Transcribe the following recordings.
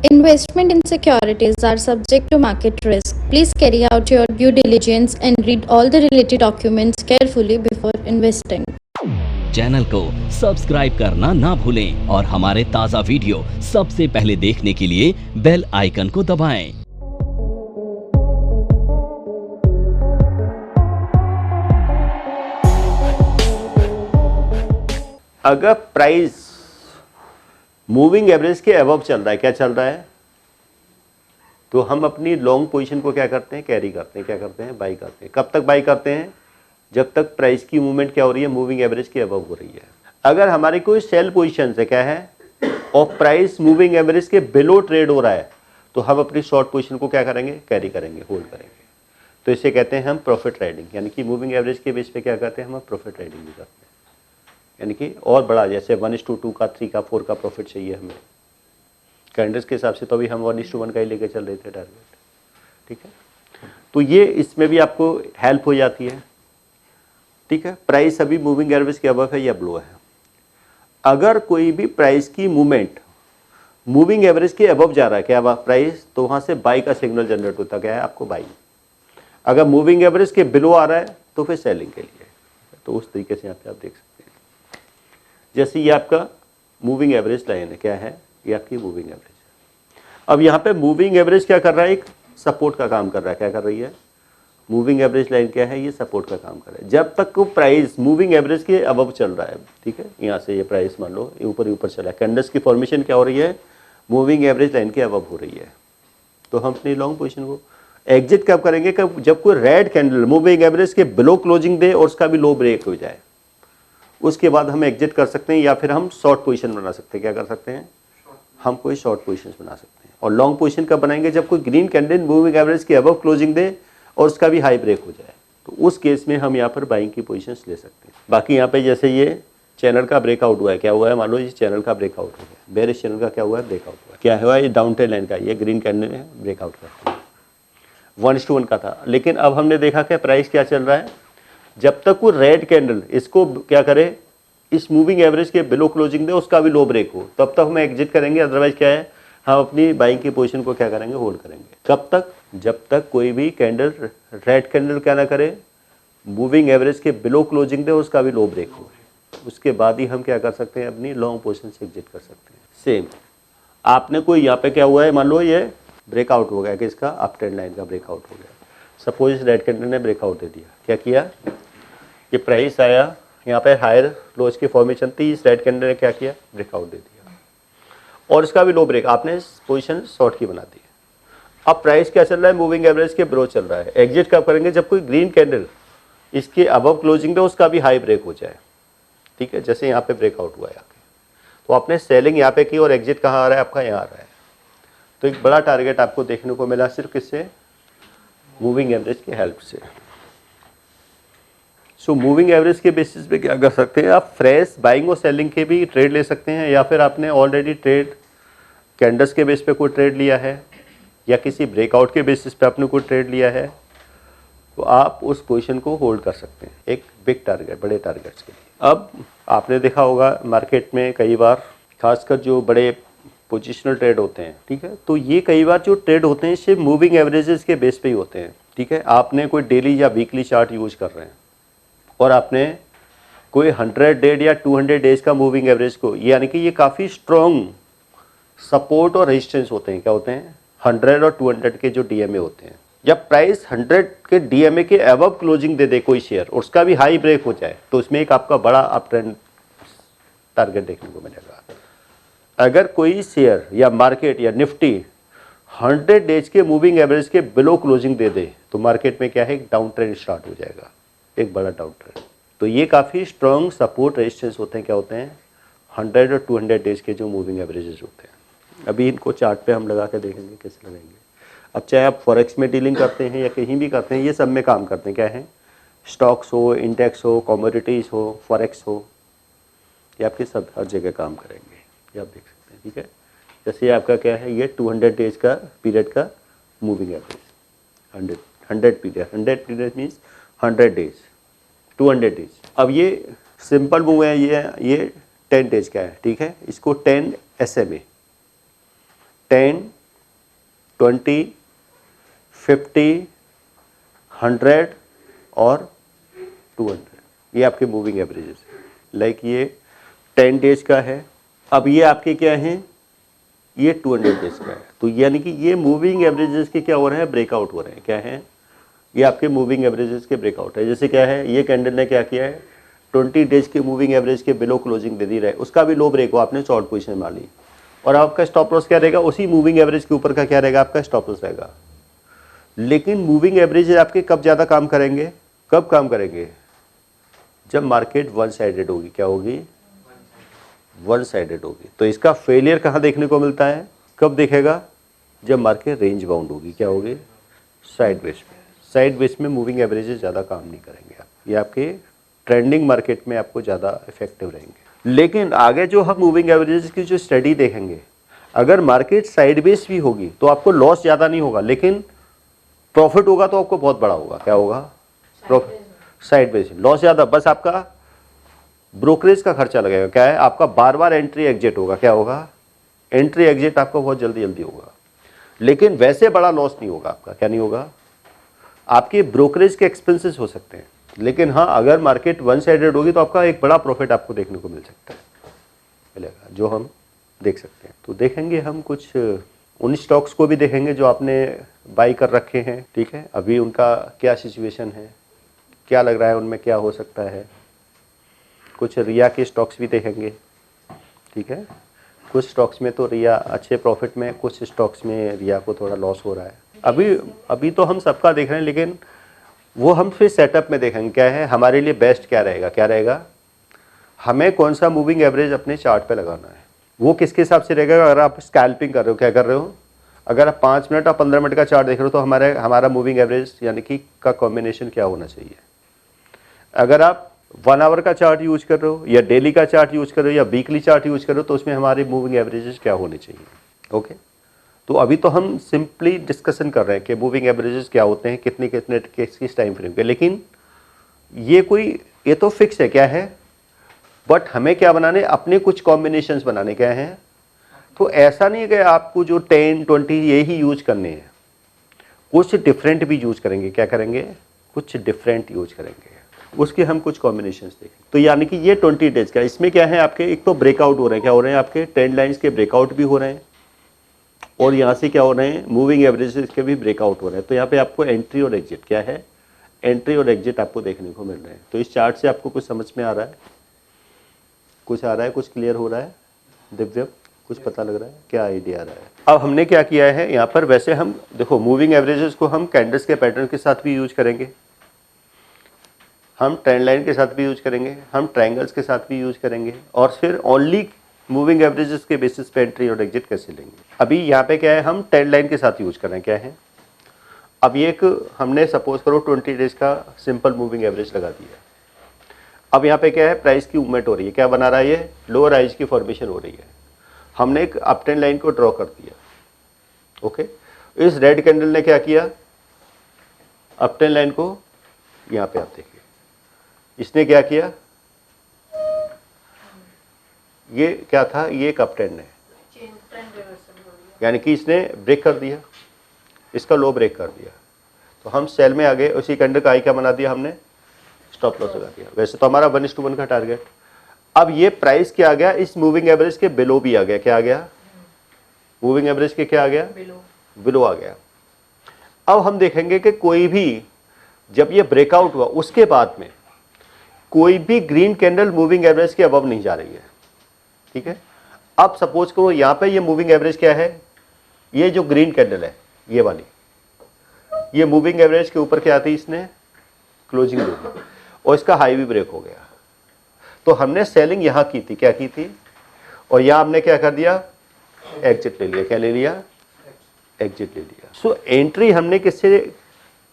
Investment in securities are subject to market risk. Please carry out your due diligence and read all the related documents carefully before investing. Channel को subscribe करना ना भूलें और हमारे ताज़ा video सबसे पहले देखने के लिए बेल आइकन को दबाएं। अगर प्राइस मूविंग एवरेज के अबव चल रहा है, क्या चल रहा है, तो हम अपनी लॉन्ग पोजीशन को क्या करते हैं, कैरी करते हैं, क्या करते हैं, बाई करते हैं। कब तक बाई करते हैं? जब तक प्राइस की मूवमेंट क्या हो रही है, मूविंग एवरेज के अबव हो रही है। अगर हमारी कोई सेल पोजीशन से क्या है और प्राइस मूविंग एवरेज के बिलो ट्रेड हो रहा है, तो हम अपनी शॉर्ट पोजीशन को क्या करेंगे, कैरी करेंगे, होल्ड करेंगे। तो इसे कहते हैं हम प्रॉफिट राइडिंग, यानी कि मूविंग एवरेज के बेस पे क्या करते हैं, हम प्रॉफिट राइडिंग भी करते हैं। यानी कि और बड़ा, जैसे 1:2 का, 3 का, 4 का प्रॉफिट चाहिए हमें कैंडल्स के हिसाब से, तो अभी हम 1:1 का ही लेके चल रहे थे टारगेट, ठीक है। तो ये इसमें भी आपको हेल्प हो जाती है, ठीक है। प्राइस अभी मूविंग एवरेज के अबव है या बिलो है। अगर कोई भी प्राइस की मूवमेंट मूविंग एवरेज के अबव जा रहा है, क्या प्राइस, तो वहां से बाई का सिग्नल जनरेट होता, क्या है आपको, बाई। अगर मूविंग एवरेज के बिलो आ रहा है तो फिर सेलिंग के लिए। तो उस तरीके से यहाँ पे आप देख सकते हैं, जैसे ये आपका मूविंग एवरेज लाइन है, क्या है, ये आपकी मूविंग एवरेज है। अब यहाँ पे मूविंग एवरेज क्या कर रहा है, एक सपोर्ट का काम कर रहा है। क्या कर रही है मूविंग एवरेज लाइन, क्या है, ये सपोर्ट का काम कर रहा है। जब तक को प्राइस मूविंग एवरेज के अबव चल रहा है, ठीक है, यहाँ से ये प्राइस मान लो ऊपर ही ऊपर चला है, कैंडल्स की फॉर्मेशन क्या हो रही है, मूविंग एवरेज लाइन के अबव हो रही है, तो हम अपनी लॉन्ग पोजिशन को एग्जिट कब करेंगे, कब, जब कोई रेड कैंडल मूविंग एवरेज के बिलो क्लोजिंग दे और उसका भी लो ब्रेक हो जाए, उसके बाद हम एग्जिट कर सकते हैं, या फिर हम शॉर्ट पोजीशन बना सकते हैं। क्या कर सकते हैं, हम कोई शॉर्ट पोजीशन बना सकते हैं। और लॉन्ग पोजीशन कब बनाएंगे, जब कोई ग्रीन कैंडल मूविंग एवरेज के अबव क्लोजिंग दे और उसका भी हाई ब्रेक हो जाए, तो उस केस में हम यहाँ पर बाइंग की पोजीशंस ले सकते हैं। बाकी यहाँ पे जैसे ये चैनल का ब्रेकआउट हुआ है, क्या हुआ है, मान लो ये चैनल का ब्रेकआउट हो गया, बेरिश चैनल का क्या हुआ है, ब्रेकआउट हुआ है, क्या हुआ है, ये डाउन ट्रेंड लाइन का, ये ग्रीन कैंडल है, ब्रेकआउट करता है, 1:1 का था। लेकिन अब हमने देखा कि प्राइस क्या चल रहा है, जब तक वो रेड कैंडल इसको क्या करे, इस मूविंग एवरेज के बिलो क्लोजिंग दे, उसका भी लो ब्रेक हो, तब तक हम एग्जिट करेंगे। अदरवाइज क्या है, हम अपनी बाइंग की पोजीशन को क्या करेंगे, होल्ड करेंगे। कब तक, जब तक कोई भी कैंडल रेड कैंडल क्या ना करे, मूविंग एवरेज के बिलो क्लोजिंग दे, उसका भी लो ब्रेक हो, उसके बाद ही हम क्या कर सकते हैं, अपनी लॉन्ग पोजीशन से एग्जिट कर सकते हैं। सेम आपने कोई यहाँ पे क्या हुआ है, मान लो ये ब्रेकआउट हो गया, कि इसका अप ट्रेंड लाइन का ब्रेकआउट हो गया, सपोज रेड कैंडल ने ब्रेकआउट दे दिया, क्या किया, ये प्राइस आया यहाँ पे हायर लोज की फॉर्मेशन थी, इस रेड कैंडल ने क्या किया, ब्रेकआउट दे दिया और इसका भी लो ब्रेक, आपने पोजीशन शॉर्ट की बना दी। अब प्राइस क्या चल रहा है, मूविंग एवरेज के बिलो चल रहा है। एग्जिट कब करेंगे, जब कोई ग्रीन कैंडल इसके अबव क्लोजिंग दे, उसका भी हाई ब्रेक हो जाए, ठीक है, जैसे यहाँ पे ब्रेकआउट हुआ है आके, तो आपने सेलिंग यहाँ पे की और एग्जिट कहाँ आ रहा है, आपका यहाँ आ रहा है। तो एक बड़ा टारगेट आपको देखने को मिला सिर्फ किससे, मूविंग एवरेज की हेल्प से। सो मूविंग एवरेज के बेसिस पे क्या कर सकते हैं, आप फ्रेश बाइंग और सेलिंग के भी ट्रेड ले सकते हैं, या फिर आपने ऑलरेडी ट्रेड कैंडल्स के बेस पे कोई ट्रेड लिया है, या किसी ब्रेकआउट के बेसिस पे आपने कोई ट्रेड लिया है, तो आप उस पोजीशन को होल्ड कर सकते हैं एक बिग टारगेट, बड़े टारगेट्स के लिए। अब आपने देखा होगा मार्केट में कई बार, खासकर जो बड़े पोजिशनल ट्रेड होते हैं, ठीक है, तो ये कई बार जो ट्रेड होते हैं सिर्फ मूविंग एवरेजेस के बेस पे ही होते हैं, ठीक है। आपने कोई डेली या वीकली चार्ट यूज कर रहे हैं और आपने कोई 100 डेज या 200 डेज का मूविंग एवरेज को, यानी कि ये काफ़ी स्ट्रॉन्ग सपोर्ट और रेजिस्टेंस होते हैं, क्या होते हैं, 100 और 200 के जो डीएमए होते हैं। जब प्राइस 100 के डीएमए के अबव क्लोजिंग दे दे कोई शेयर और उसका भी हाई ब्रेक हो जाए, तो उसमें एक आपका बड़ा अप ट्रेंड टारगेट देखने को मिलेगा। अगर कोई शेयर या मार्केट या निफ्टी 100 डेज के मूविंग एवरेज के बिलो क्लोजिंग दे दे, तो मार्केट में क्या है, एक डाउन ट्रेंड स्टार्ट हो जाएगा, एक बड़ा डाउन ट्रेंड। तो ये काफ़ी स्ट्रॉन्ग सपोर्ट रेजिस्टेंस होते हैं, क्या होते हैं, 100 और 200 डेज के जो मूविंग एवरेजेस होते हैं। अभी इनको चार्ट पे हम लगा के देखेंगे कैसे लगाएंगे। अब चाहे आप फॉरेक्स में डीलिंग करते हैं या कहीं भी करते हैं, ये सब में काम करते हैं, क्या है, स्टॉक्स हो, इंडेक्स हो, कमोडिटीज़ हो, फॉरेक्स हो, ये आपके सब हर जगह काम करेंगे, ये आप देख सकते हैं, ठीक है। जैसे ये आपका क्या है, ये 200 डेज का पीरियड का moving average, 100 period means 100 days, 200 days. अब ये सिंपल मूव है, ये 10 डेज का है, ठीक है। इसको 10 SMA 10, 20, 50, 100 और 200, ये आपके मूविंग एवरेजेस है। लाइक ये 10 डेज का है, अब ये आपके क्या हैं, ये 200 डेज का है। तो यानी कि ये मूविंग एवरेजेस के क्या हो रहे हैं, ब्रेकआउट हो रहे हैं। क्या है, ये आपके मूविंग एवरेजेस के ब्रेकआउट है। जैसे क्या है, ये कैंडल ने क्या किया है, 20 डेज के मूविंग एवरेज के बिलो क्लोजिंग दे दी रहे, उसका भी लो ब्रेक हो, आपने शॉर्ट पोजीशन मार ली, और आपका स्टॉप लॉस क्या रहेगा, उसी मूविंग एवरेज के ऊपर का क्या रहेगा, आपका स्टॉप लॉस रहेगा। लेकिन मूविंग एवरेज आपके कब ज़्यादा काम करेंगे, कब काम करेंगे, जब मार्केट वन साइडेड होगी। क्या होगी, वन साइडेड होगी। तो इसका फेलियर कहाँ देखने को मिलता है, कब दिखेगा, जब मार्केट रेंज बाउंड होगी। क्या होगी, साइडवेज में। साइडवेज में मूविंग एवरेजेस ज़्यादा काम नहीं करेंगे, आप ये आपके ट्रेंडिंग मार्केट में आपको ज़्यादा इफेक्टिव रहेंगे। लेकिन आगे जो हम मूविंग एवरेजेस की जो स्टडी देखेंगे, अगर मार्केट साइडवेज भी होगी तो आपको लॉस ज़्यादा नहीं होगा, लेकिन प्रॉफिट होगा तो आपको बहुत बड़ा होगा। क्या होगा, प्रॉफिट साइडवेज, लॉस ज़्यादा, बस आपका ब्रोकरेज का खर्चा लगेगा। क्या है, आपका बार बार एंट्री एग्जिट होगा। क्या होगा, एंट्री एग्जिट आपका बहुत जल्दी जल्दी होगा, लेकिन वैसे बड़ा लॉस नहीं होगा आपका। क्या नहीं होगा, आपके ब्रोकरेज के एक्सपेंसेस हो सकते हैं, लेकिन हाँ अगर मार्केट वन साइडेड होगी तो आपका एक बड़ा प्रॉफिट आपको देखने को मिल सकता है, मिलेगा, जो हम देख सकते हैं। तो देखेंगे हम कुछ उन स्टॉक्स को भी देखेंगे जो आपने बाई कर रखे हैं, ठीक है, अभी उनका क्या सिचुएशन है, क्या लग रहा है उनमें क्या हो सकता है। कुछ रिया के स्टॉक्स भी देखेंगे, ठीक है, कुछ स्टॉक्स में तो रिया अच्छे प्रॉफिट में, कुछ स्टॉक्स में रिया को थोड़ा लॉस हो रहा है। अभी तो हम सबका देख रहे हैं, लेकिन वो हम फिर सेटअप में देखेंगे क्या है हमारे लिए बेस्ट, क्या रहेगा, क्या रहेगा, हमें कौन सा मूविंग एवरेज अपने चार्ट पे लगाना है, वो किसके हिसाब से रहेगा। अगर आप स्कैल्पिंग कर रहे हो, क्या कर रहे हो, अगर आप 5 मिनट और 15 मिनट का चार्ट देख रहे हो तो हमारा मूविंग एवरेज यानी कि का कॉम्बिनेशन क्या होना चाहिए। अगर आप 1 आवर का चार्ट यूज कर रहे हो, या डेली का चार्ट यूज कर रहे हो, या वीकली चार्ट यूज कर रहे हो, तो उसमें हमारे मूविंग एवरेजेस क्या होने चाहिए। ओके, तो अभी तो हम सिंपली डिस्कशन कर रहे हैं कि मूविंग एवरेजेस क्या होते हैं, कितने कितने किस टाइम फ्रेम के, लेकिन ये तो फिक्स है क्या है, बट हमें क्या बनाने, अपने कुछ कॉम्बिनेशंस बनाने क्या हैं। तो ऐसा नहीं है कि आपको जो 10, 20 यही यूज करने हैं, कुछ डिफरेंट भी यूज करेंगे। क्या करेंगे, कुछ डिफरेंट यूज करेंगे, उसके हम कुछ कॉम्बिनेशंस देखें। तो यानी कि ये 20 डेज का, इसमें क्या है आपके, एक तो ब्रेकआउट हो रहे हैं, क्या हो रहे हैं आपके ट्रेंड लाइंस के ब्रेकआउट भी हो रहे हैं, और यहाँ से क्या हो रहे हैं, मूविंग एवरेजेस के भी ब्रेकआउट हो रहे हैं। तो यहाँ पे आपको एंट्री और एग्जिट, क्या है, एंट्री और एग्जिट आपको देखने को मिल रहे हैं। तो इस चार्ट से आपको कुछ समझ में आ रहा है, कुछ आ रहा है, कुछ क्लियर हो रहा है, दिव्य कुछ पता लग रहा है, क्या आइडिया आ रहा है। अब हमने क्या किया है यहाँ पर, वैसे हम देखो मूविंग एवरेजेस को हम कैंडल्स के पैटर्न के साथ भी यूज करेंगे, हम ट्रेंड लाइन के साथ भी यूज करेंगे, हम ट्रायंगल्स के साथ भी यूज करेंगे, और फिर ओनली मूविंग एवरेजेस के बेसिस पे एंट्री और एग्जिट कैसे लेंगे। अभी यहाँ पे क्या है, हम ट्रेंड लाइन के साथ यूज कर रहे हैं। क्या है, अब ये एक हमने सपोज करो 20 डेज का सिंपल मूविंग एवरेज लगा दिया। अब यहाँ पे क्या है, प्राइस की मूवमेंट हो रही है, क्या बना रहा है, ये लोअर राइज की फॉर्मेशन हो रही है। हमने एक अप ट्रेंड लाइन को ड्रॉ कर दिया। ओके, इस रेड कैंडल ने क्या किया, अप ट्रेंड लाइन को, यहाँ पे आप देखिए इसने क्या किया, ये क्या था, ये एक अप ट्रेंड है, यानी कि इसने ब्रेक कर दिया, इसका लो ब्रेक कर दिया, तो हम सेल में आ गए। उसी कैंडल का आई क्या बना दिया हमने, स्टॉप लॉस लगा दिया। वैसे तो हमारा 1:1 का टारगेट। अब ये प्राइस क्या आ गया, इस मूविंग एवरेज के बिलो भी आ गया। क्या आ गया, मूविंग एवरेज के क्या आ गया, बिलो आ गया। अब हम देखेंगे कि कोई भी जब ये ब्रेकआउट हुआ उसके बाद में कोई भी ग्रीन कैंडल मूविंग एवरेज के अबव नहीं जा रही है, ठीक है। अब सपोज करो यहाँ पे ये मूविंग एवरेज क्या है, ये जो ग्रीन कैंडल है ये वाली, ये मूविंग एवरेज के ऊपर क्या आती है, इसने क्लोजिंग दी और इसका हाई भी ब्रेक हो गया। तो हमने सेलिंग यहाँ की थी, क्या की थी, और यहाँ हमने क्या कर दिया, एग्जिट ले लिया। क्या ले लिया, एग्जिट ले लिया। सो एंट्री हमने किससे,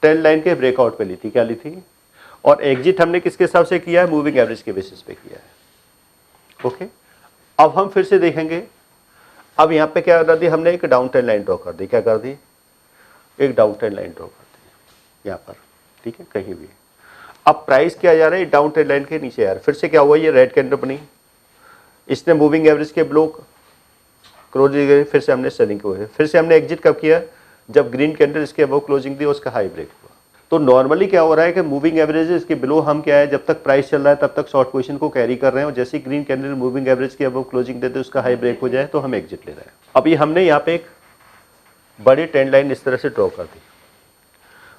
ट्रेंड लाइन के ब्रेकआउट पे ली थी, क्या ली थी, और एग्जिट हमने किसके हिसाब से किया है, मूविंग एवरेज के बेसिस पे किया है। ओके, अब हम फिर से देखेंगे। अब यहाँ पे क्या कर दी हमने, एक डाउन ट्रेंड लाइन ड्रॉ कर दी। क्या कर दी, एक डाउन ट्रेंड लाइन ड्रॉ कर दी यहाँ पर, ठीक है, कहीं भी। अब प्राइस क्या जा रहा है, डाउन ट्रेंड लाइन के नीचे यार, फिर से क्या हुआ, ये रेड कैंडल बनी, इसने मूविंग एवरेज के ब्लो क्लोजिंग गई, फिर से हमने सेलिंग को है, फिर से हमने एग्जिट कब किया, जब ग्रीन कैंडल इसके अबव क्लोजिंग दी, उसका हाई ब्रेक हुआ। तो नॉर्मली क्या हो रहा है कि मूविंग एवरेज इसके बिलो हम क्या है, जब तक प्राइस चल रहा है तब तक शॉर्ट पोजीशन को कैरी कर रहे हैं, और जैसे ग्रीन कैंडल मूविंग एवरेज के अबव क्लोजिंग देते उसका हाई ब्रेक हो जाए तो हम एग्जिट ले रहे हैं। अभी हमने यहाँ पे एक बड़ी ट्रेंड लाइन इस तरह से ड्रॉ कर दी।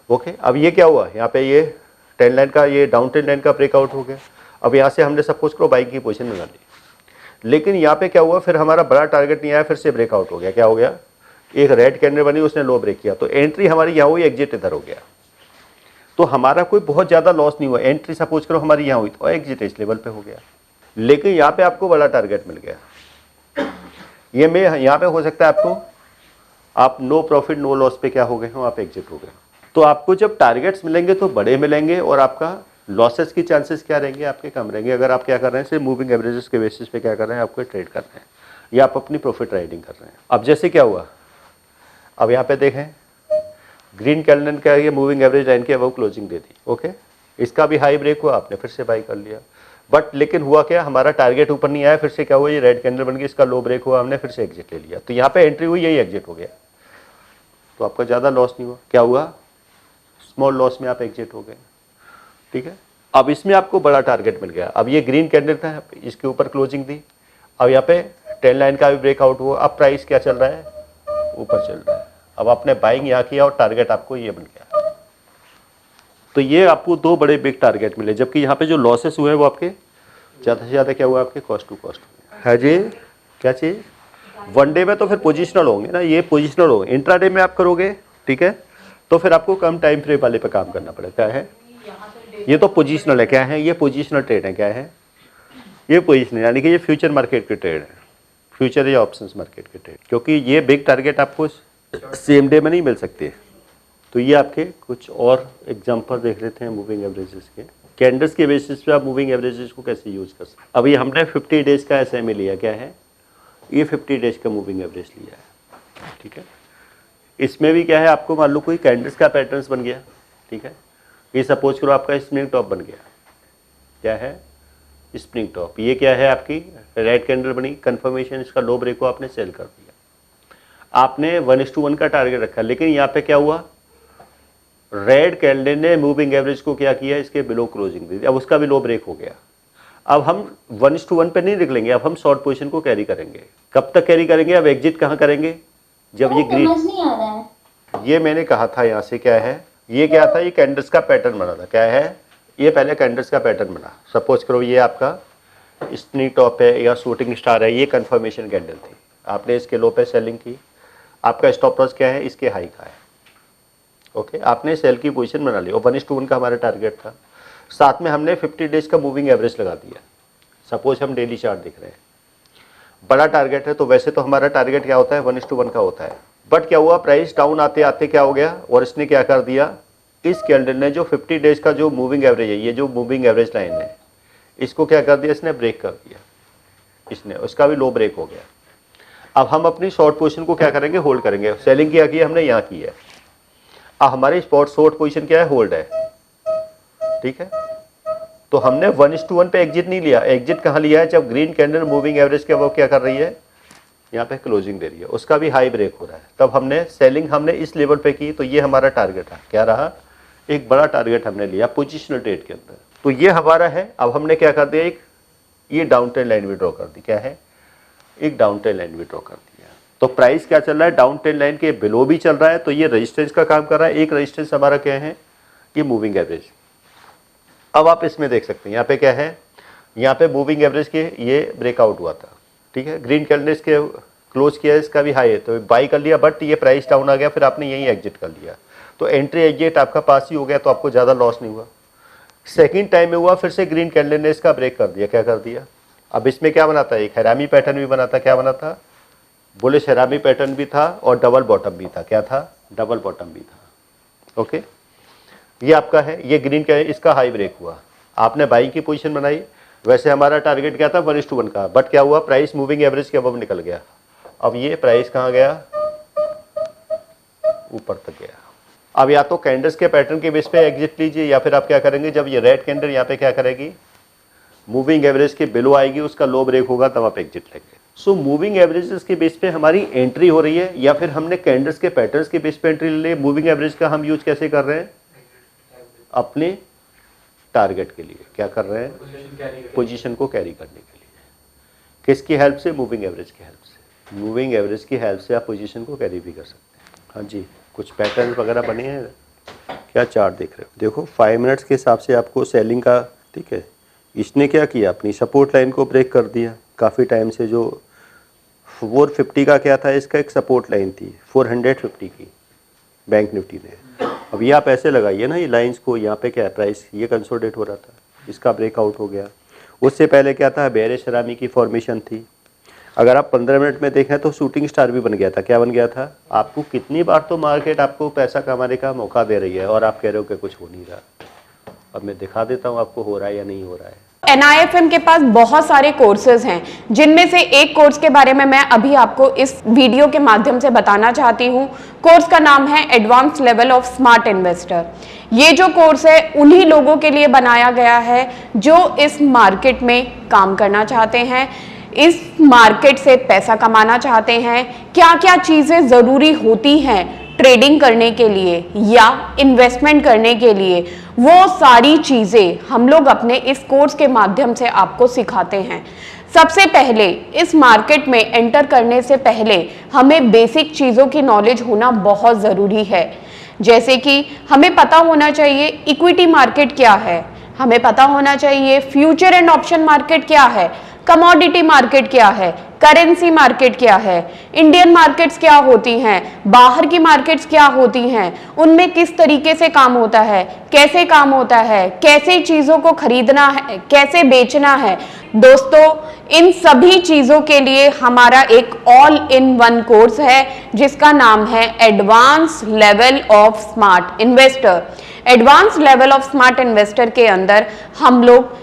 ओके, अब ये क्या हुआ, यहाँ पे ये ट्रेंड लाइन का, ये डाउन ट्रेंड लाइन का ब्रेकआउट हो गया। अब यहाँ से हमने सपोज करो बाइंग की पोजीशन बना ली, लेकिन यहाँ पे क्या हुआ, फिर हमारा बड़ा टारगेट नहीं आया, फिर से ब्रेकआउट हो गया। क्या हो गया, एक रेड कैंडल बनी, उसने लो ब्रेक किया, तो एंट्री हमारी यहाँ हुई, एग्जिट इधर हो गया। तो हमारा कोई बहुत ज़्यादा लॉस नहीं हुआ, एंट्री सपोज करो हमारी यहाँ हुई तो एग्जिट इस लेवल पे हो गया, लेकिन यहाँ पे आपको बड़ा टारगेट मिल गया। ये में यहाँ पे हो सकता है आपको, आप नो प्रॉफिट नो लॉस पे क्या हो गए हो, आप एग्जिट हो गए। तो आपको जब टारगेट्स मिलेंगे तो बड़े मिलेंगे, और आपका लॉसेस की चांसेस क्या रहेंगे, आपके कम रहेंगे। अगर आप क्या कर रहे हैं, सिर्फ मूविंग एवरेजेस के बेसिस पे क्या कर रहे हैं, आपको ट्रेड कर रहे हैं या आप अपनी प्रॉफिट राइडिंग कर रहे हैं। अब जैसे क्या हुआ, अब यहाँ पे देखें ग्रीन कैंडल का ये मूविंग एवरेज लाइन के अबव क्लोजिंग दे दी। ओके, इसका भी हाई ब्रेक हुआ, आपने फिर से बाई कर लिया, बट लेकिन हुआ क्या, हमारा टारगेट ऊपर नहीं आया, फिर से क्या हुआ, ये रेड कैंडल बन गई, इसका लो ब्रेक हुआ, हमने फिर से एग्जिट ले लिया। तो यहाँ पे एंट्री हुई, यही एग्जिट हो गया, तो आपका ज़्यादा लॉस नहीं हुआ। क्या हुआ, स्मॉल लॉस में आप एग्जिट हो गए। ठीक है, अब इसमें आपको बड़ा टारगेट मिल गया। अब ये ग्रीन कैंडल था, इसके ऊपर क्लोजिंग दी, अब यहाँ पे ट्रेंड लाइन का भी ब्रेकआउट हुआ। अब प्राइस क्या चल रहा है, ऊपर चल रहा है। अब आपने बाइंग यहाँ किया और टारगेट आपको ये बन गया। तो ये आपको दो बड़े बिग टारगेट मिले, जबकि यहाँ पे जो लॉसेस हुए हैं वो आपके ज़्यादा से ज़्यादा क्या हुआ, आपके कॉस्ट टू कॉस्ट है जी। क्या चीज़, वन डे में तो फिर पोजिशनल होंगे ना, ये पोजिशनल होंगे। इंट्राडे में आप करोगे, ठीक है, तो फिर आपको कम टाइम फ्रेम वाले पे काम करना पड़ेगा। क्या है, ये तो पोजिशनल है। क्या है, ये पोजिशनल ट्रेड है। क्या है, ये पोजिशनल, यानी कि ये फ्यूचर मार्केट की ट्रेड है, फ्यूचर या ऑप्शंस मार्केट की ट्रेड, क्योंकि ये बिग टारगेट आपको सेम डे में नहीं मिल सकते। तो ये आपके कुछ और एग्जांपल देख लेते हैं मूविंग एवरेजेस के। कैंडल्स के बेसिस पे आप मूविंग एवरेजेस को कैसे यूज कर सकते हैं। अभी हमने 50 डेज का SMA लिया। क्या है, ये 50 डेज का मूविंग एवरेज लिया है। ठीक है, इसमें भी क्या है, आपको मान लो कोई कैंडल्स का पैटर्न्स बन गया। ठीक है, ये सपोज करो आपका स्प्रिंग टॉप बन गया। क्या है, स्प्रिंग टॉप, ये क्या है, आपकी रेड कैंडल बनी, कंफर्मेशन, इसका लो ब्रेक को आपने सेल कर दिया। आपने 1:1 का टारगेट रखा, लेकिन यहाँ पे क्या हुआ, रेड कैंडल ने मूविंग एवरेज को क्या किया, इसके बिलो क्लोजिंग दी, अब उसका भी लो ब्रेक हो गया। अब हम 1:1 पे नहीं निकलेंगे, अब हम शॉर्ट पोजीशन को कैरी करेंगे। कब तक कैरी करेंगे, अब एग्जिट कहाँ करेंगे, जब ये ग्रीन, नहीं आ रहा है। ये मैंने कहा था यहाँ से, क्या है, ये क्या था, ये कैंडल्स का पैटर्न बना था। क्या है, ये पहले कैंडल्स का पैटर्न बना। सपोज करो ये आपका स्प्रिंग टॉप है या शूटिंग स्टार है, ये कंफर्मेशन कैंडल थी, आपने इसके लो पे सेलिंग की, आपका स्टॉप लॉस क्या है, इसके हाई का है। ओके, आपने सेल की पोजीशन बना ली और 1:1 का हमारा टारगेट था। साथ में हमने 50 डेज का मूविंग एवरेज लगा दिया। सपोज हम डेली चार्ट दिख रहे हैं, बड़ा टारगेट है, तो वैसे तो हमारा टारगेट क्या होता है, 1:1 का होता है, बट क्या हुआ, प्राइस डाउन आते आते क्या हो गया, और इसने क्या कर दिया, इस कैंडल ने जो 50 डेज का जो मूविंग एवरेज है, ये जो मूविंग एवरेज लाइन है, इसको क्या कर दिया, इसने ब्रेक कर दिया, इसने, उसका भी लो ब्रेक हो गया। अब हम अपनी शॉर्ट पोजीशन को क्या करेंगे, होल्ड करेंगे। सेलिंग क्या की है हमने, यहाँ की है। अब हमारी स्पॉट शॉर्ट पोजीशन क्या है, होल्ड है। ठीक है, तो हमने 1:1 पे एग्जिट नहीं लिया। एग्जिट कहाँ लिया है, जब ग्रीन कैंडल मूविंग एवरेज के अब क्या कर रही है, यहाँ पे क्लोजिंग दे रही है, उसका भी हाई ब्रेक हो रहा है, तब हमने सेलिंग हमने इस लेवल पे की। तो ये हमारा टारगेट है, क्या रहा, एक बड़ा टारगेट हमने लिया पोजिशनल ट्रेड के अंदर। तो ये हमारा है। अब हमने क्या कर दिया, एक ये डाउन ट्रेंड लाइन भी ड्रॉ कर दी। क्या है, एक डाउन ट्रेंड लाइन भी ड्रॉ कर दिया। तो प्राइस क्या चल रहा है, डाउन ट्रेंड लाइन के बिलो भी चल रहा है, तो ये रेजिस्टेंस का काम कर रहा है। एक रेजिस्टेंस हमारा क्या है, ये मूविंग एवरेज। अब आप इसमें देख सकते हैं, यहाँ पे क्या है, यहाँ पे मूविंग एवरेज के ये ब्रेकआउट हुआ था। ठीक है, ग्रीन कैंडल इसके क्लोज किया, इसका भी हाई है, तो बाई कर लिया, बट ये प्राइस डाउन आ गया, फिर आपने यही एग्जिट कर लिया। तो एंट्री एग्जिट आपका पास ही हो गया, तो आपको ज़्यादा लॉस नहीं हुआ। सेकंड टाइम में हुआ, फिर से ग्रीन कैंडल ने इसका ब्रेक कर दिया। क्या कर दिया, अब इसमें क्या बना था, एक हैरामी पैटर्न भी बना था। क्या बना था, बुलिश हैरामी पैटर्न भी था और डबल बॉटम भी था। क्या था, डबल बॉटम भी था। ओके, ये आपका है, ये ग्रीन का है, इसका हाई ब्रेक हुआ, आपने बाई की पोजीशन बनाई। वैसे हमारा टारगेट क्या था, 1:1 का, बट क्या हुआ, प्राइस मूविंग एवरेज के अबव निकल गया। अब ये प्राइस कहाँ गया, ऊपर तक गया। अब या तो कैंडल्स के पैटर्न के बेस पे एग्जिट लीजिए, या फिर आप क्या करेंगे, जब ये रेड कैंडल यहाँ पे क्या करेगी, मूविंग एवरेज के बिलो आएगी, उसका लो ब्रेक होगा, तब आप एग्जिट लेंगे। सो मूविंग एवरेजेस के बेस पे हमारी एंट्री हो रही है, या फिर हमने कैंडल्स के पैटर्न्स के बेस पे एंट्री ले ली। मूविंग एवरेज का हम यूज कैसे कर रहे हैं? अपने टारगेट के लिए क्या कर रहे हैं? पोजीशन को कैरी करने के लिए। किसकी हेल्प से? मूविंग एवरेज की हेल्प से। मूविंग एवरेज की हेल्प से आप पोजीशन को कैरी भी कर सकते हैं। हाँ जी, कुछ पैटर्न वगैरह बने हैं, क्या चार्ट देख रहे हो? देखो 5 मिनट्स के हिसाब से आपको सेलिंग का, ठीक है, इसने क्या किया, अपनी सपोर्ट लाइन को ब्रेक कर दिया। काफ़ी टाइम से जो 450 का क्या था, इसका एक सपोर्ट लाइन थी 450 की बैंक निफ्टी ने। अब ये आप ऐसे लगाइए ना ये लाइंस को, यहाँ पे क्या है, प्राइस ये कंसोलिडेट हो रहा था, इसका ब्रेकआउट हो गया। उससे पहले क्या था, बेरिश सलामी की फॉर्मेशन थी। अगर आप 15 मिनट में देखें तो शूटिंग स्टार भी बन गया था। क्या बन गया था? आपको कितनी बार तो मार्केट आपको पैसा कमाने का मौका दे रही है और आप कह रहे हो कि कुछ हो नहीं रहा। अब मैं दिखा देता हूँ आपको हो रहा है या नहीं हो रहा है। NIFM के पास बहुत सारे कोर्सेज हैं, जिनमें से एक कोर्स के बारे में मैं अभी आपको इस वीडियो के माध्यम से बताना चाहती हूँ। कोर्स का नाम है advance level of smart investor. ये जो कोर्स है उन्हीं लोगों के लिए बनाया गया है जो इस मार्केट में काम करना चाहते हैं, इस मार्केट से पैसा कमाना चाहते हैं। क्या क्या चीजें जरूरी होती हैं ट्रेडिंग करने के लिए या इन्वेस्टमेंट करने के लिए, वो सारी चीजें हम लोग अपने इस कोर्स के माध्यम से आपको सिखाते हैं। सबसे पहले इस मार्केट में एंटर करने से पहले हमें बेसिक चीजों की नॉलेज होना बहुत जरूरी है। जैसे कि हमें पता होना चाहिए इक्विटी मार्केट क्या है, हमें पता होना चाहिए फ्यूचर एंड ऑप्शन मार्केट क्या है, कमोडिटी मार्केट क्या है, करेंसी मार्केट क्या है, इंडियन मार्केट्स क्या होती हैं, बाहर की मार्केट्स क्या होती हैं, उनमें किस तरीके से काम होता है, कैसे काम होता है, कैसे चीज़ों को खरीदना है, कैसे बेचना है। दोस्तों, इन सभी चीज़ों के लिए हमारा एक ऑल इन वन कोर्स है जिसका नाम है advance level of smart investor. Advance level of smart investor के अंदर हम लोग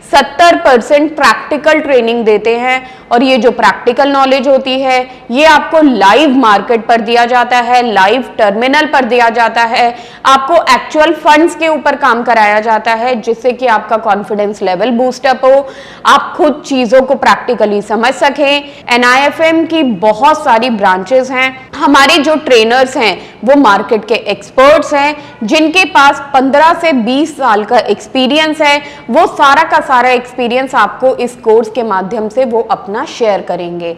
70% प्रैक्टिकल ट्रेनिंग देते हैं, और ये जो प्रैक्टिकल नॉलेज होती है ये आपको लाइव मार्केट पर दिया जाता है, लाइव टर्मिनल पर दिया जाता है, आपको एक्चुअल फंड्स के ऊपर काम कराया जाता है, जिससे कि आपका कॉन्फिडेंस लेवल बूस्ट अप हो, आप खुद चीजों को प्रैक्टिकली समझ सकें। NIFM की बहुत सारी ब्रांचेस हैं। हमारे जो ट्रेनर्स हैं वो मार्केट के एक्सपर्ट्स हैं, जिनके पास 15 से 20 साल का एक्सपीरियंस है। वो सारा का सारा एक्सपीरियंस आपको इस कोर्स के माध्यम से वो अपना शेयर करेंगे।